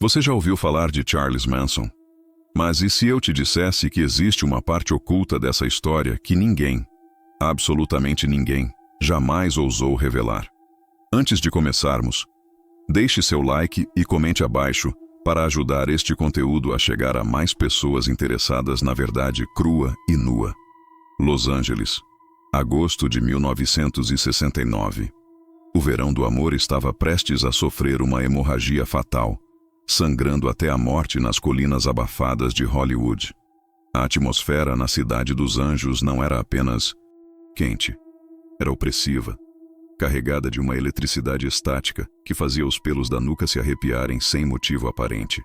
Você já ouviu falar de Charles Manson? Mas e se eu te dissesse que existe uma parte oculta dessa história que ninguém, absolutamente ninguém, jamais ousou revelar? Antes de começarmos, deixe seu like e comente abaixo para ajudar este conteúdo a chegar a mais pessoas interessadas na verdade crua e nua. Los Angeles, agosto de 1969. O verão do amor estava prestes a sofrer uma hemorragia fatal, sangrando até a morte nas colinas abafadas de Hollywood. A atmosfera na Cidade dos Anjos não era apenas quente, era opressiva, carregada de uma eletricidade estática que fazia os pelos da nuca se arrepiarem sem motivo aparente.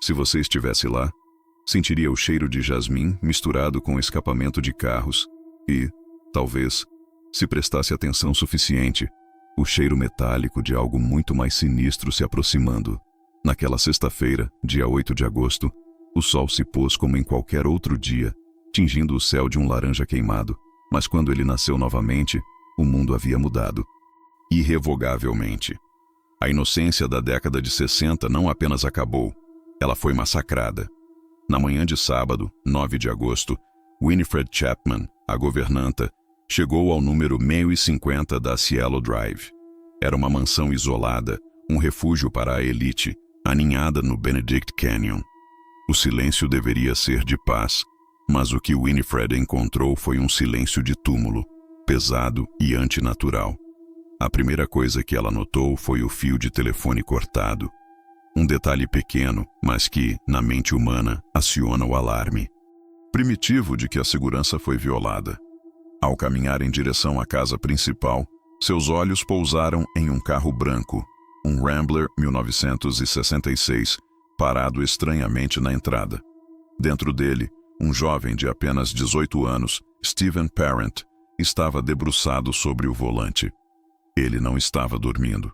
Se você estivesse lá, sentiria o cheiro de jasmim misturado com escapamento de carros e, talvez, se prestasse atenção suficiente, o cheiro metálico de algo muito mais sinistro se aproximando. Naquela sexta-feira, dia 8 de agosto, o sol se pôs como em qualquer outro dia, tingindo o céu de um laranja queimado, mas quando ele nasceu novamente, o mundo havia mudado. Irrevogavelmente. A inocência da década de 60 não apenas acabou, ela foi massacrada. Na manhã de sábado, 9 de agosto, Winifred Chapman, a governanta, chegou ao número 1050 da Cielo Drive. Era uma mansão isolada, um refúgio para a elite, aninhada no Benedict Canyon. O silêncio deveria ser de paz, mas o que Winifred encontrou foi um silêncio de túmulo, pesado e antinatural. A primeira coisa que ela notou foi o fio de telefone cortado. Um detalhe pequeno, mas que, na mente humana, aciona o alarme primitivo de que a segurança foi violada. Ao caminhar em direção à casa principal, seus olhos pousaram em um carro branco, um Rambler 1966, parado estranhamente na entrada. Dentro dele, um jovem de apenas 18 anos, Steven Parent, estava debruçado sobre o volante. Ele não estava dormindo.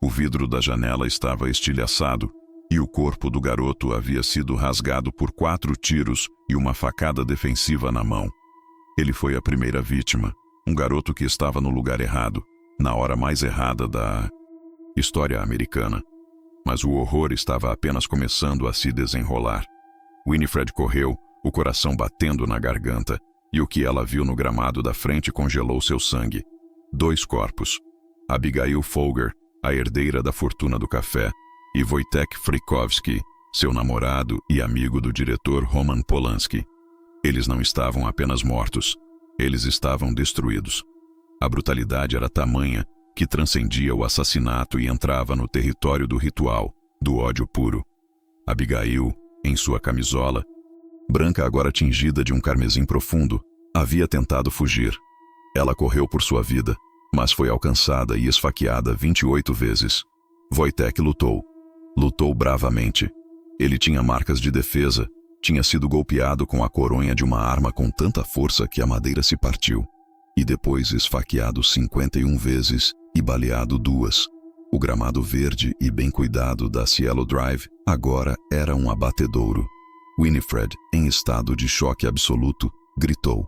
O vidro da janela estava estilhaçado e o corpo do garoto havia sido rasgado por 4 tiros e uma facada defensiva na mão. Ele foi a primeira vítima, um garoto que estava no lugar errado, na hora mais errada da história americana. Mas o horror estava apenas começando a se desenrolar. Winifred correu, o coração batendo na garganta, e o que ela viu no gramado da frente congelou seu sangue. 2 corpos. Abigail Folger, a herdeira da fortuna do café, e Wojtek Frykowski, seu namorado e amigo do diretor Roman Polanski. Eles não estavam apenas mortos, eles estavam destruídos. A brutalidade era tamanha que transcendia o assassinato e entrava no território do ritual, do ódio puro. Abigail, em sua camisola, branca agora tingida de um carmesim profundo, havia tentado fugir. Ela correu por sua vida, mas foi alcançada e esfaqueada 28 vezes. Wojtek lutou bravamente. Ele tinha marcas de defesa, tinha sido golpeado com a coronha de uma arma com tanta força que a madeira se partiu. E depois esfaqueado 51 vezes e baleado 2. O gramado verde e bem cuidado da Cielo Drive agora era um abatedouro. Winifred, em estado de choque absoluto, gritou.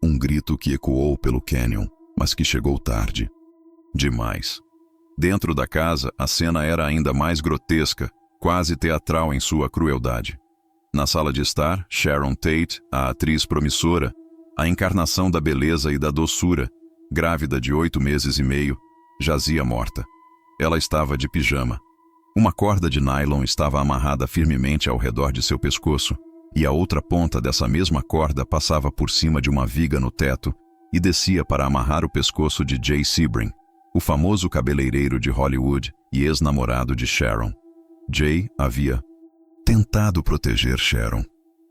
Um grito que ecoou pelo canyon, mas que chegou tarde. Demais. Dentro da casa, a cena era ainda mais grotesca, quase teatral em sua crueldade. Na sala de estar, Sharon Tate, a atriz promissora, a encarnação da beleza e da doçura, grávida de 8 meses e meio, jazia morta. Ela estava de pijama. Uma corda de nylon estava amarrada firmemente ao redor de seu pescoço, e a outra ponta dessa mesma corda passava por cima de uma viga no teto e descia para amarrar o pescoço de Jay Sebring, o famoso cabeleireiro de Hollywood e ex-namorado de Sharon. Jay havia tentado proteger Sharon.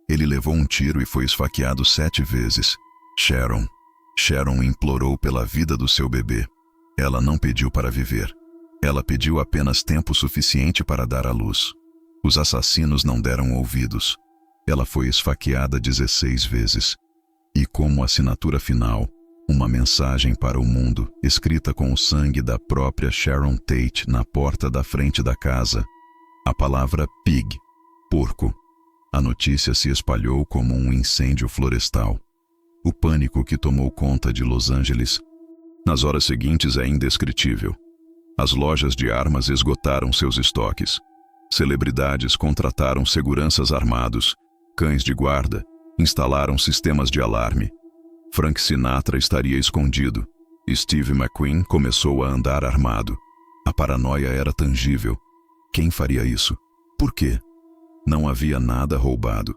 Ele levou um tiro e foi esfaqueado 7 vezes. Sharon implorou pela vida do seu bebê. Ela não pediu para viver. Ela pediu apenas tempo suficiente para dar à luz. Os assassinos não deram ouvidos. Ela foi esfaqueada 16 vezes. E como assinatura final, uma mensagem para o mundo, escrita com o sangue da própria Sharon Tate na porta da frente da casa. A palavra pig, porco. A notícia se espalhou como um incêndio florestal. O pânico que tomou conta de Los Angeles nas horas seguintes é indescritível. As lojas de armas esgotaram seus estoques. Celebridades contrataram seguranças armados, cães de guarda, instalaram sistemas de alarme. Frank Sinatra estaria escondido. Steve McQueen começou a andar armado. A paranoia era tangível. Quem faria isso? Por quê? Não havia nada roubado.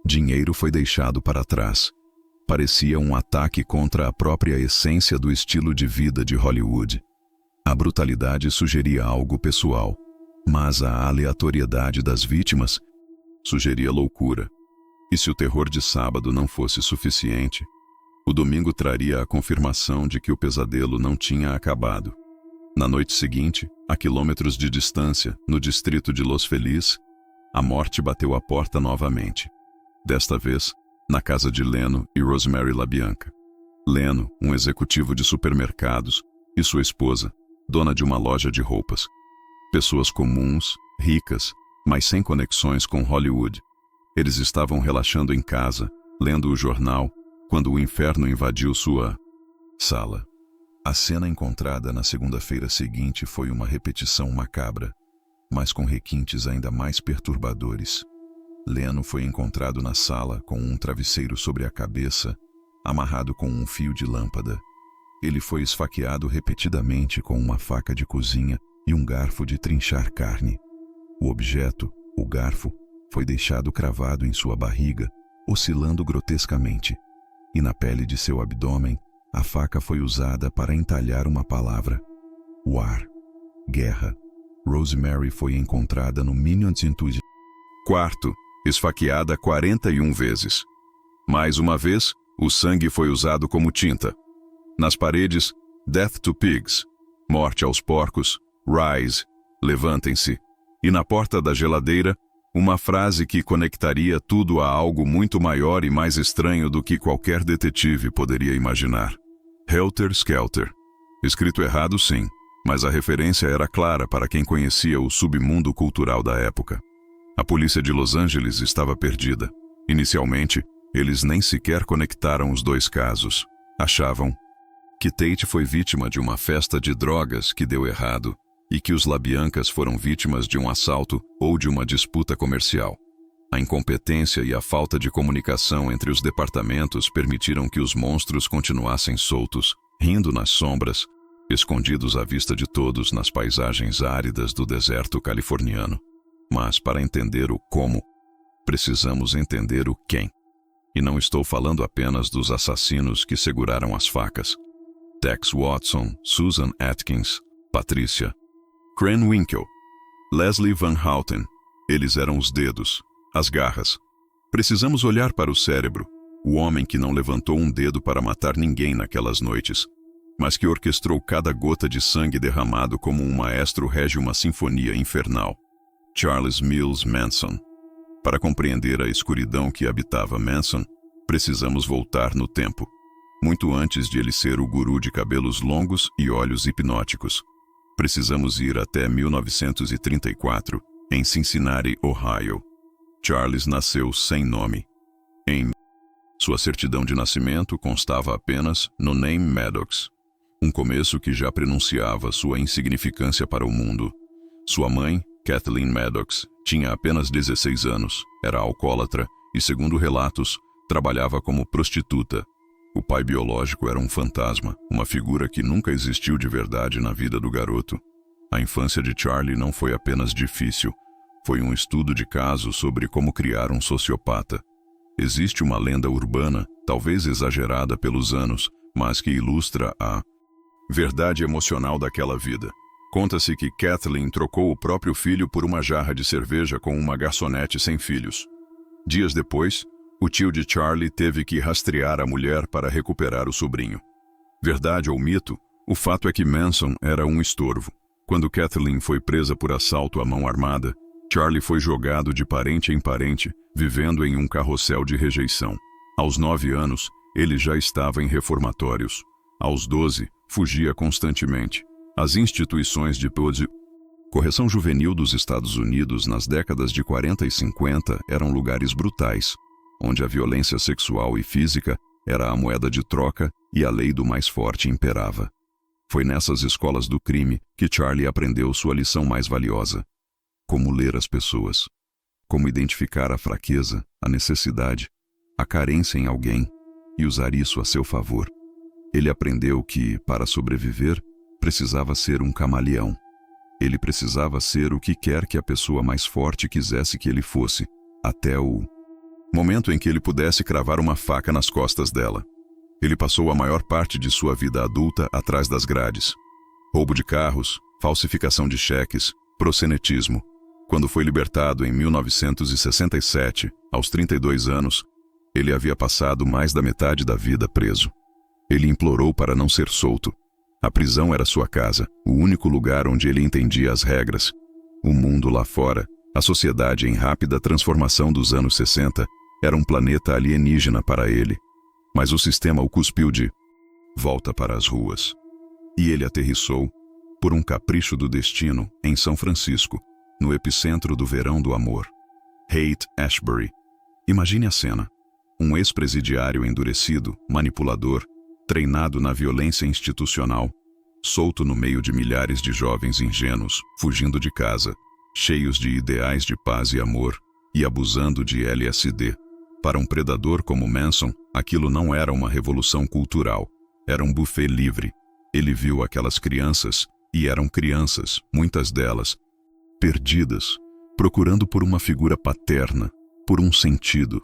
Dinheiro foi deixado para trás. Parecia um ataque contra a própria essência do estilo de vida de Hollywood. A brutalidade sugeria algo pessoal, mas a aleatoriedade das vítimas sugeria loucura. E se o terror de sábado não fosse suficiente, o domingo traria a confirmação de que o pesadelo não tinha acabado. Na noite seguinte, a quilômetros de distância, no distrito de Los Feliz, a morte bateu à porta novamente. Desta vez, na casa de Leno e Rosemary LaBianca. Leno, um executivo de supermercados, e sua esposa, dona de uma loja de roupas. Pessoas comuns, ricas, mas sem conexões com Hollywood. Eles estavam relaxando em casa, lendo o jornal, quando o inferno invadiu sua sala. A cena encontrada na segunda-feira seguinte foi uma repetição macabra, mas com requintes ainda mais perturbadores. Leno foi encontrado na sala com um travesseiro sobre a cabeça, amarrado com um fio de lâmpada. Ele foi esfaqueado repetidamente com uma faca de cozinha e um garfo de trinchar carne. O objeto, o garfo, foi deixado cravado em sua barriga, oscilando grotescamente, e na pele de seu abdômen, a faca foi usada para entalhar uma palavra: war, guerra. Rosemary foi encontrada no Minions Intuition. Quarto, esfaqueada 41 vezes. Mais uma vez, o sangue foi usado como tinta. Nas paredes, Death to Pigs, morte aos porcos, rise, levantem-se. E na porta da geladeira, uma frase que conectaria tudo a algo muito maior e mais estranho do que qualquer detetive poderia imaginar. Helter Skelter. Escrito errado, sim, mas a referência era clara para quem conhecia o submundo cultural da época. A polícia de Los Angeles estava perdida. Inicialmente, eles nem sequer conectaram os dois casos. Achavam que Tate foi vítima de uma festa de drogas que deu errado e que os LaBiancas foram vítimas de um assalto ou de uma disputa comercial. A incompetência e a falta de comunicação entre os departamentos permitiram que os monstros continuassem soltos, rindo nas sombras, escondidos à vista de todos nas paisagens áridas do deserto californiano. Mas para entender o como, precisamos entender o quem. E não estou falando apenas dos assassinos que seguraram as facas. Tex Watson, Susan Atkins, Patricia Krenwinkel, Leslie Van Houten. Eles eram os dedos, as garras. Precisamos olhar para o cérebro, o homem que não levantou um dedo para matar ninguém naquelas noites, mas que orquestrou cada gota de sangue derramado como um maestro rege uma sinfonia infernal. Charles Mills Manson. Para compreender a escuridão que habitava Manson, precisamos voltar no tempo, muito antes de ele ser o guru de cabelos longos e olhos hipnóticos. Precisamos ir até 1934, em Cincinnati, Ohio. Charles nasceu sem nome. Sua certidão de nascimento constava apenas no name Maddox, um começo que já prenunciava sua insignificância para o mundo. Sua mãe, Kathleen Maddox, tinha apenas 16 anos, era alcoólatra e, segundo relatos, trabalhava como prostituta. O pai biológico era um fantasma, uma figura que nunca existiu de verdade na vida do garoto. A infância de Charlie não foi apenas difícil, foi um estudo de caso sobre como criar um sociopata. Existe uma lenda urbana, talvez exagerada pelos anos, mas que ilustra a verdade emocional daquela vida. Conta-se que Kathleen trocou o próprio filho por uma jarra de cerveja com uma garçonete sem filhos. Dias depois, o tio de Charlie teve que rastrear a mulher para recuperar o sobrinho. Verdade ou mito, o fato é que Manson era um estorvo. Quando Kathleen foi presa por assalto à mão armada, Charlie foi jogado de parente em parente, vivendo em um carrossel de rejeição. Aos 9 anos, ele já estava em reformatórios. Aos 12, fugia constantemente. As instituições de correção juvenil dos Estados Unidos nas décadas de 40 e 50 eram lugares brutais, onde a violência sexual e física era a moeda de troca e a lei do mais forte imperava. Foi nessas escolas do crime que Charlie aprendeu sua lição mais valiosa: como ler as pessoas, como identificar a fraqueza, a necessidade, a carência em alguém e usar isso a seu favor. Ele aprendeu que, para sobreviver, precisava ser um camaleão. Ele precisava ser o que quer que a pessoa mais forte quisesse que ele fosse, até o momento em que ele pudesse cravar uma faca nas costas dela. Ele passou a maior parte de sua vida adulta atrás das grades. Roubo de carros, falsificação de cheques, proxenetismo. Quando foi libertado em 1967, aos 32 anos, ele havia passado mais da metade da vida preso. Ele implorou para não ser solto. A prisão era sua casa, o único lugar onde ele entendia as regras. O mundo lá fora, a sociedade em rápida transformação dos anos 60, era um planeta alienígena para ele. Mas o sistema o cuspiu de volta para as ruas. E ele aterrissou, por um capricho do destino, em São Francisco, no epicentro do verão do amor. Haight-Ashbury. Imagine a cena. Um ex-presidiário endurecido, manipulador, treinado na violência institucional, solto no meio de milhares de jovens ingênuos, fugindo de casa, cheios de ideais de paz e amor, e abusando de LSD. Para um predador como Manson, aquilo não era uma revolução cultural, era um buffet livre. Ele viu aquelas crianças, e eram crianças, muitas delas, perdidas, procurando por uma figura paterna, por um sentido,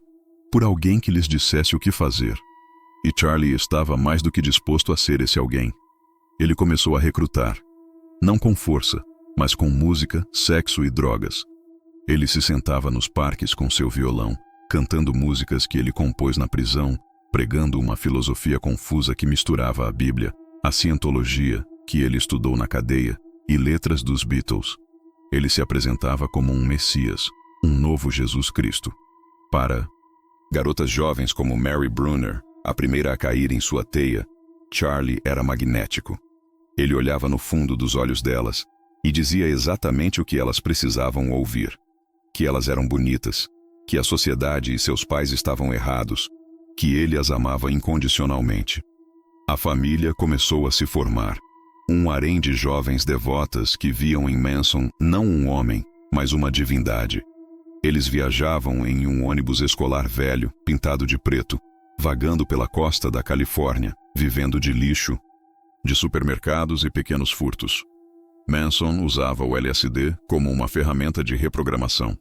por alguém que lhes dissesse o que fazer. E Charlie estava mais do que disposto a ser esse alguém. Ele começou a recrutar, não com força, mas com música, sexo e drogas. Ele se sentava nos parques com seu violão, cantando músicas que ele compôs na prisão, pregando uma filosofia confusa que misturava a Bíblia, a cientologia, que ele estudou na cadeia, e letras dos Beatles. Ele se apresentava como um Messias, um novo Jesus Cristo. Para garotas jovens como Mary Brunner, a primeira a cair em sua teia, Charlie era magnético. Ele olhava no fundo dos olhos delas e dizia exatamente o que elas precisavam ouvir. Que elas eram bonitas, que a sociedade e seus pais estavam errados, que ele as amava incondicionalmente. A família começou a se formar. Um harém de jovens devotas que viam em Manson não um homem, mas uma divindade. Eles viajavam em um ônibus escolar velho, pintado de preto, vagando pela costa da Califórnia, vivendo de lixo, de supermercados e pequenos furtos. Manson usava o LSD como uma ferramenta de reprogramação.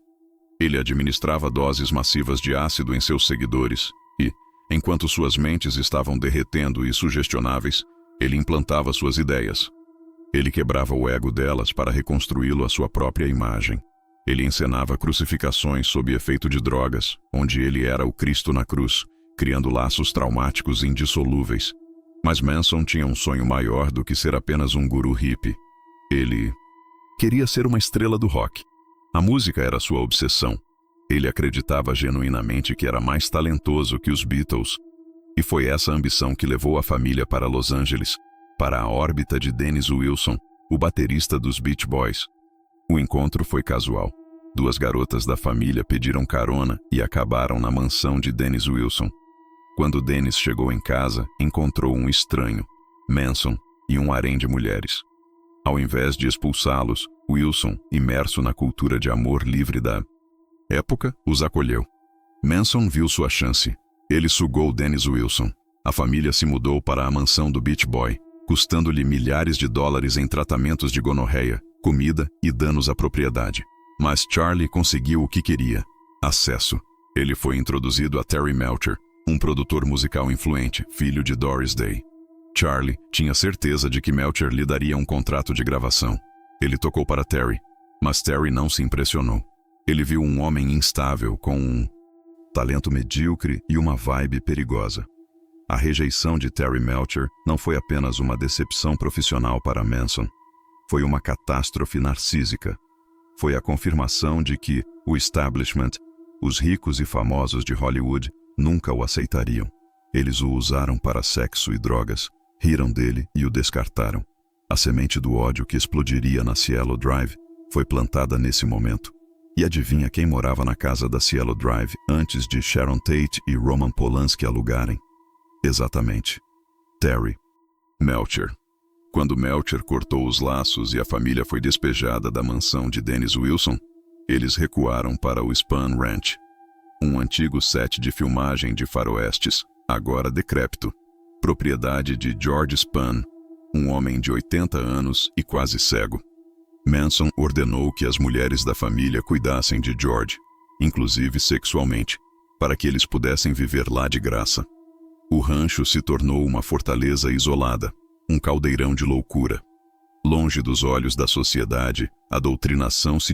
Ele administrava doses massivas de ácido em seus seguidores e, enquanto suas mentes estavam derretendo e sugestionáveis, ele implantava suas ideias. Ele quebrava o ego delas para reconstruí-lo à sua própria imagem. Ele encenava crucificações sob efeito de drogas, onde ele era o Cristo na cruz, criando laços traumáticos indissolúveis. Mas Manson tinha um sonho maior do que ser apenas um guru hippie. Ele queria ser uma estrela do rock. A música era sua obsessão. Ele acreditava genuinamente que era mais talentoso que os Beatles. E foi essa ambição que levou a família para Los Angeles, para a órbita de Dennis Wilson, o baterista dos Beach Boys. O encontro foi casual. Duas garotas da família pediram carona e acabaram na mansão de Dennis Wilson. Quando Dennis chegou em casa, encontrou um estranho, Manson, e um harém de mulheres. Ao invés de expulsá-los, Wilson, imerso na cultura de amor livre da época, os acolheu. Manson viu sua chance. Ele sugou Dennis Wilson. A família se mudou para a mansão do Beach Boy, custando-lhe milhares de dólares em tratamentos de gonorreia, comida e danos à propriedade. Mas Charlie conseguiu o que queria: acesso. Ele foi introduzido a Terry Melcher, um produtor musical influente, filho de Doris Day. Charlie tinha certeza de que Melcher lhe daria um contrato de gravação. Ele tocou para Terry, mas Terry não se impressionou. Ele viu um homem instável com um talento medíocre e uma vibe perigosa. A rejeição de Terry Melcher não foi apenas uma decepção profissional para Manson. Foi uma catástrofe narcísica. Foi a confirmação de que o establishment, os ricos e famosos de Hollywood, nunca o aceitariam. Eles o usaram para sexo e drogas, riram dele e o descartaram. A semente do ódio que explodiria na Cielo Drive foi plantada nesse momento. E adivinha quem morava na casa da Cielo Drive antes de Sharon Tate e Roman Polanski alugarem? Exatamente. Terry Melcher. Quando Melcher cortou os laços e a família foi despejada da mansão de Dennis Wilson, Eles recuaram para o Spahn Ranch, um antigo set de filmagem de faroestes, agora decrépito, propriedade de George Spahn, um homem de 80 anos e quase cego. Manson ordenou que as mulheres da família cuidassem de George, inclusive sexualmente, para que eles pudessem viver lá de graça. O rancho se tornou uma fortaleza isolada, um caldeirão de loucura. Longe dos olhos da sociedade, a doutrinação se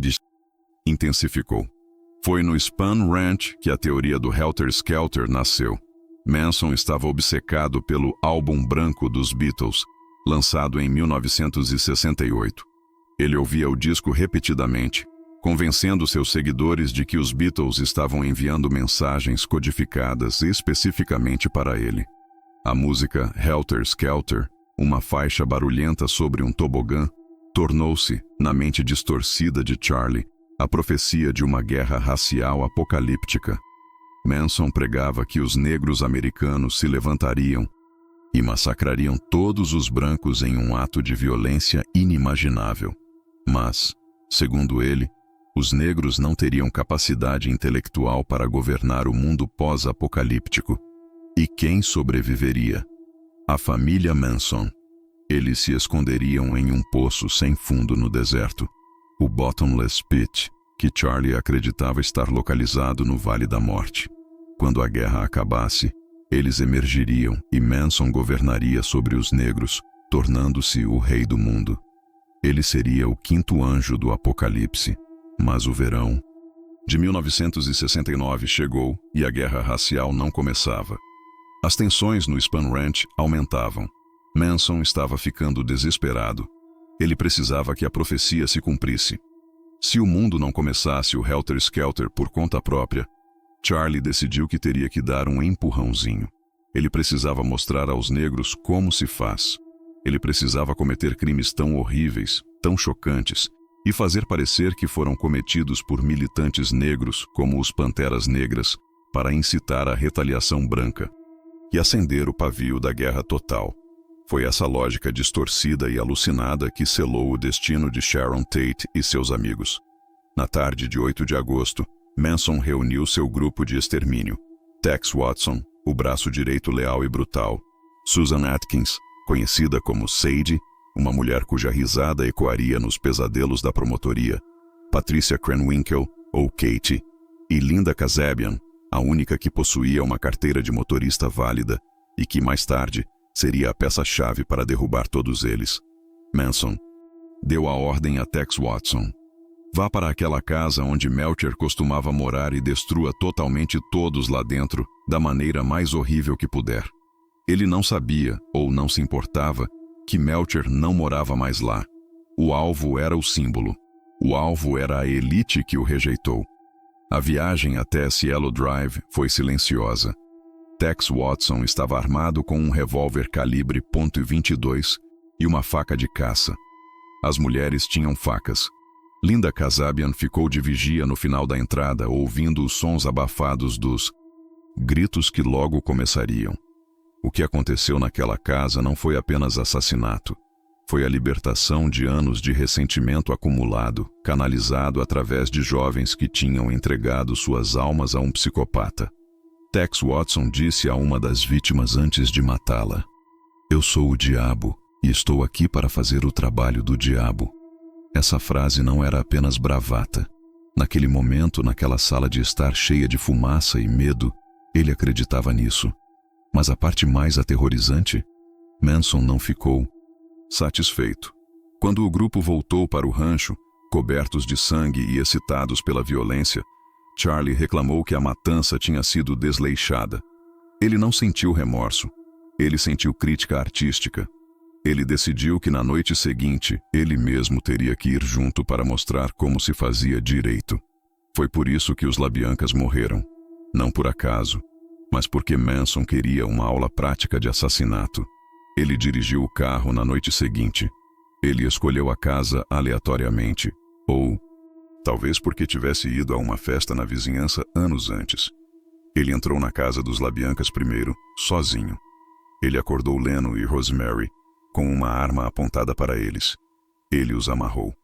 intensificou. Foi no Spahn Ranch que a teoria do Helter Skelter nasceu. Manson estava obcecado pelo álbum branco dos Beatles, lançado em 1968. Ele ouvia o disco repetidamente, convencendo seus seguidores de que os Beatles estavam enviando mensagens codificadas especificamente para ele. A música Helter Skelter, uma faixa barulhenta sobre um tobogã, tornou-se, na mente distorcida de Charlie, a profecia de uma guerra racial apocalíptica. Manson pregava que os negros americanos se levantariam e massacrariam todos os brancos em um ato de violência inimaginável. Mas, segundo ele, os negros não teriam capacidade intelectual para governar o mundo pós-apocalíptico. E quem sobreviveria? A família Manson. Eles se esconderiam em um poço sem fundo no deserto, o Bottomless Pit, que Charlie acreditava estar localizado no Vale da Morte. Quando a guerra acabasse, eles emergiriam e Manson governaria sobre os negros, tornando-se o rei do mundo. Ele seria o quinto anjo do Apocalipse, mas o verão de 1969 chegou e a guerra racial não começava. As tensões no Spahn Ranch aumentavam. Manson estava ficando desesperado. Ele precisava que a profecia se cumprisse. Se o mundo não começasse o Helter Skelter por conta própria, Charlie decidiu que teria que dar um empurrãozinho. Ele precisava mostrar aos negros como se faz. Ele precisava cometer crimes tão horríveis, tão chocantes, e fazer parecer que foram cometidos por militantes negros como os Panteras Negras para incitar a retaliação branca e acender o pavio da guerra total. Foi essa lógica distorcida e alucinada que selou o destino de Sharon Tate e seus amigos. Na tarde de 8 de agosto, Manson reuniu seu grupo de extermínio. Tex Watson, o braço direito leal e brutal. Susan Atkins, conhecida como Sadie, uma mulher cuja risada ecoaria nos pesadelos da promotoria. Patricia Krenwinkel, ou Katie, e Linda Kasabian, a única que possuía uma carteira de motorista válida e que, mais tarde, seria a peça-chave para derrubar todos eles. Manson deu a ordem a Tex Watson: vá para aquela casa onde Melcher costumava morar e destrua totalmente todos lá dentro, da maneira mais horrível que puder. Ele não sabia, ou não se importava, que Melcher não morava mais lá. O alvo era o símbolo. O alvo era a elite que o rejeitou. A viagem até Cielo Drive foi silenciosa. Tex Watson estava armado com um revólver calibre .22 e uma faca de caça. As mulheres tinham facas. Linda Kasabian ficou de vigia no final da entrada, ouvindo os sons abafados dos gritos que logo começariam. O que aconteceu naquela casa não foi apenas assassinato. Foi a libertação de anos de ressentimento acumulado, canalizado através de jovens que tinham entregado suas almas a um psicopata. Tex Watson disse a uma das vítimas antes de matá-la: eu sou o diabo e estou aqui para fazer o trabalho do diabo. Essa frase não era apenas bravata. Naquele momento, naquela sala de estar cheia de fumaça e medo, ele acreditava nisso. Mas a parte mais aterrorizante, Manson não ficou satisfeito. Quando o grupo voltou para o rancho, cobertos de sangue e excitados pela violência, Charlie reclamou que a matança tinha sido desleixada. Ele não sentiu remorso. Ele sentiu crítica artística. Ele decidiu que na noite seguinte, ele mesmo teria que ir junto para mostrar como se fazia direito. Foi por isso que os LaBiancas morreram. Não por acaso, mas porque Manson queria uma aula prática de assassinato. Ele dirigiu o carro na noite seguinte. Ele escolheu a casa aleatoriamente, ou talvez porque tivesse ido a uma festa na vizinhança anos antes. Ele entrou na casa dos LaBiancas primeiro, sozinho. Ele acordou Leno e Rosemary, com uma arma apontada para eles. Ele os amarrou.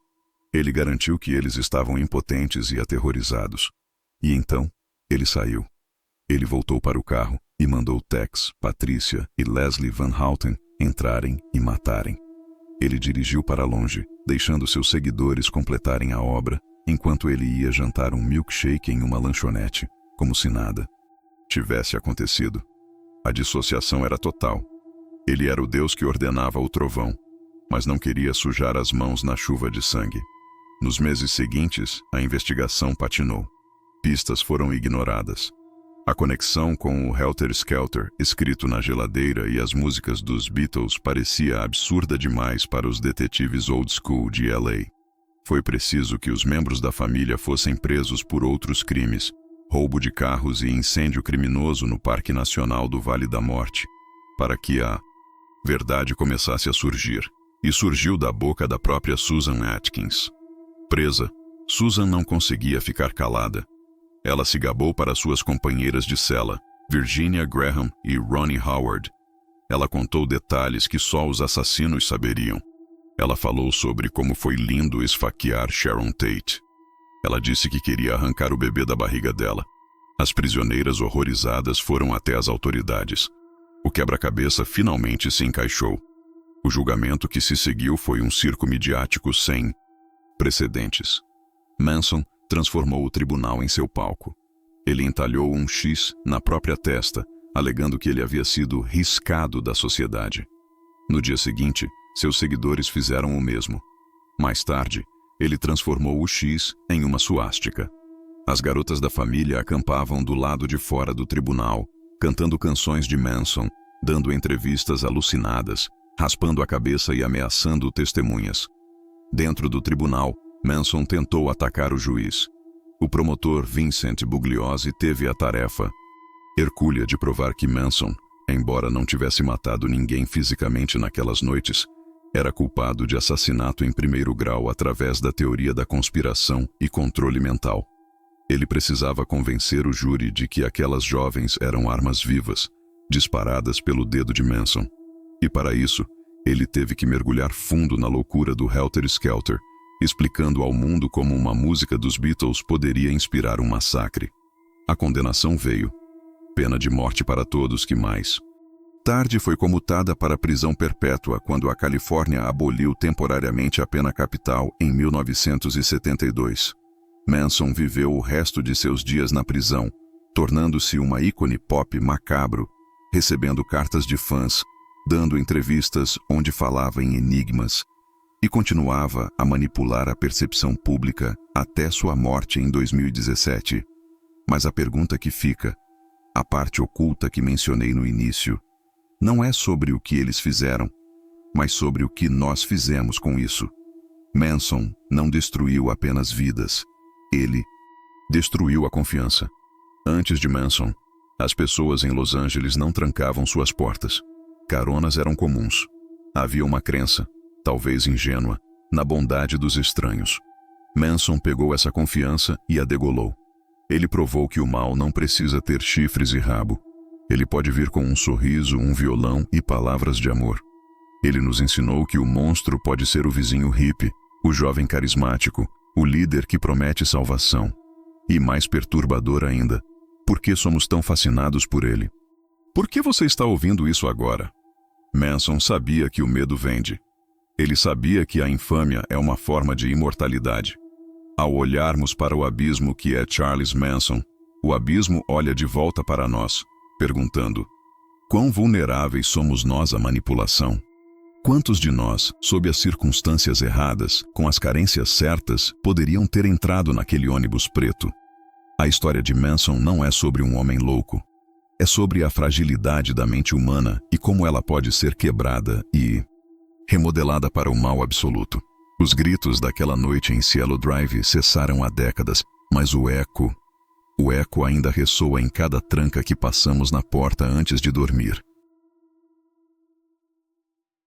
Ele garantiu que eles estavam impotentes e aterrorizados. E então, ele saiu. Ele voltou para o carro e mandou Tex, Patricia e Leslie Van Houten entrarem e matarem. Ele dirigiu para longe, deixando seus seguidores completarem a obra, enquanto ele ia jantar um milkshake em uma lanchonete, como se nada tivesse acontecido. A dissociação era total. Ele era o Deus que ordenava o trovão, mas não queria sujar as mãos na chuva de sangue. Nos meses seguintes, a investigação patinou. Pistas foram ignoradas. A conexão com o Helter Skelter, escrito na geladeira, e as músicas dos Beatles parecia absurda demais para os detetives old school de LA. Foi preciso que os membros da família fossem presos por outros crimes, roubo de carros e incêndio criminoso no Parque Nacional do Vale da Morte, para que a verdade começasse a surgir. E surgiu da boca da própria Susan Atkins. Presa, Susan não conseguia ficar calada. Ela se gabou para suas companheiras de cela, Virginia Graham e Ronnie Howard. Ela contou detalhes que só os assassinos saberiam. Ela falou sobre como foi lindo esfaquear Sharon Tate. Ela disse que queria arrancar o bebê da barriga dela. As prisioneiras horrorizadas foram até as autoridades. O quebra-cabeça finalmente se encaixou. O julgamento que se seguiu foi um circo midiático sem precedentes. Manson transformou o tribunal em seu palco. Ele entalhou um X na própria testa, alegando que ele havia sido riscado da sociedade. No dia seguinte, seus seguidores fizeram o mesmo. Mais tarde, ele transformou o X em uma suástica. As garotas da família acampavam do lado de fora do tribunal, cantando canções de Manson, dando entrevistas alucinadas, raspando a cabeça e ameaçando testemunhas. Dentro do tribunal, Manson tentou atacar o juiz. O promotor Vincent Bugliosi teve a tarefa hercúlea de provar que Manson, embora não tivesse matado ninguém fisicamente naquelas noites, era culpado de assassinato em primeiro grau através da teoria da conspiração e controle mental. Ele precisava convencer o júri de que aquelas jovens eram armas vivas, disparadas pelo dedo de Manson. E para isso, ele teve que mergulhar fundo na loucura do Helter Skelter, explicando ao mundo como uma música dos Beatles poderia inspirar um massacre. A condenação veio. Pena de morte para todos que mais tarde foi comutada para prisão perpétua quando a Califórnia aboliu temporariamente a pena capital em 1972. Manson viveu o resto de seus dias na prisão, tornando-se uma ícone pop macabro, recebendo cartas de fãs, dando entrevistas onde falava em enigmas, e continuava a manipular a percepção pública até sua morte em 2017. Mas a pergunta que fica, a parte oculta que mencionei no início, não é sobre o que eles fizeram, mas sobre o que nós fizemos com isso. Manson não destruiu apenas vidas, ele destruiu a confiança. Antes de Manson, as pessoas em Los Angeles não trancavam suas portas. Caronas eram comuns. Havia uma crença, talvez ingênua, na bondade dos estranhos. Manson pegou essa confiança e a degolou. Ele provou que o mal não precisa ter chifres e rabo. Ele pode vir com um sorriso, um violão e palavras de amor. Ele nos ensinou que o monstro pode ser o vizinho hippie, o jovem carismático, o líder que promete salvação. E mais perturbador ainda, por que somos tão fascinados por ele? Por que você está ouvindo isso agora? Manson sabia que o medo vende. Ele sabia que a infâmia é uma forma de imortalidade. Ao olharmos para o abismo que é Charles Manson, o abismo olha de volta para nós, perguntando: quão vulneráveis somos nós à manipulação? Quantos de nós, sob as circunstâncias erradas, com as carências certas, poderiam ter entrado naquele ônibus preto? A história de Manson não é sobre um homem louco. É sobre a fragilidade da mente humana e como ela pode ser quebrada e remodelada para o mal absoluto. Os gritos daquela noite em Cielo Drive cessaram há décadas, mas o eco ainda ressoa em cada tranca que passamos na porta antes de dormir.